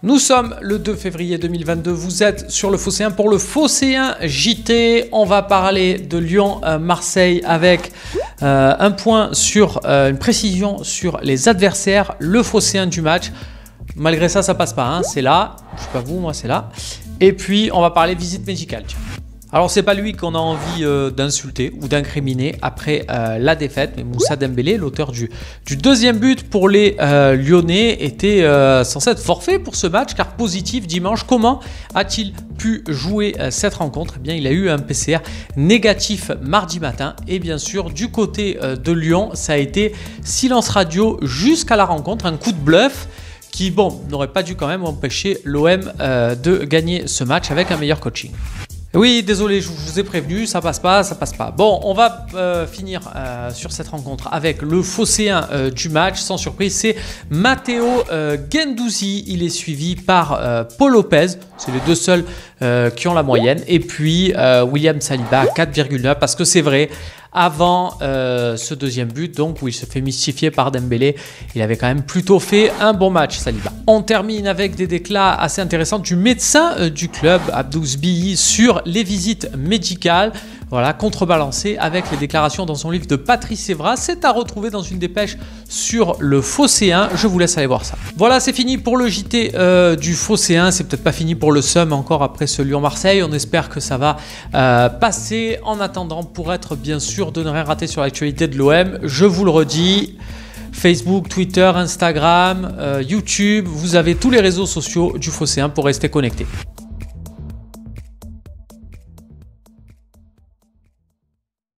Nous sommes le 2 février 2022, vous êtes sur le Phocéen pour le Phocéen JT. On va parler de Lyon-Marseille avec un point sur une précision sur les adversaires, le Phocéen du match. Malgré ça, ça passe pas, hein. C'est là, je sais pas vous, moi c'est là. Et puis on va parler visite médicale. Tiens. Alors c'est pas lui qu'on a envie d'insulter ou d'incriminer après la défaite, mais Moussa Dembélé, l'auteur du deuxième but pour les Lyonnais, était censé être forfait pour ce match car positif dimanche. Comment a-t-il pu jouer cette rencontre? Eh bien, il a eu un PCR négatif mardi matin et bien sûr du côté de Lyon, ça a été silence radio jusqu'à la rencontre, un coup de bluff qui, bon, n'aurait pas dû quand même empêcher l'OM de gagner ce match avec un meilleur coaching. Oui, désolé, je vous ai prévenu, ça passe pas, ça passe pas. Bon, on va finir sur cette rencontre avec le Phocéen du match. Sans surprise, c'est Matteo Guendouzi. Il est suivi par Paul Lopez. C'est les deux seuls qui ont la moyenne. Et puis William Saliba à 4,9 parce que c'est vrai, avant ce deuxième but, donc où il se fait mystifier par Dembélé, il avait quand même plutôt fait un bon match, Saliba. On termine avec des déclats assez intéressants du médecin du club, Abdou Sbihi, sur les visites médicales. Voilà, contrebalancé avec les déclarations dans son livre de Patrice Evra. C'est à retrouver dans une dépêche sur le Phocéen. Je vous laisse aller voir ça. Voilà, c'est fini pour le JT du Phocéen. C'est peut-être pas fini pour le SUM encore après ce Lyon-Marseille. On espère que ça va passer. En attendant, pour être bien sûr de ne rien rater sur l'actualité de l'OM, je vous le redis, Facebook, Twitter, Instagram, YouTube, vous avez tous les réseaux sociaux du Phocéen pour rester connectés.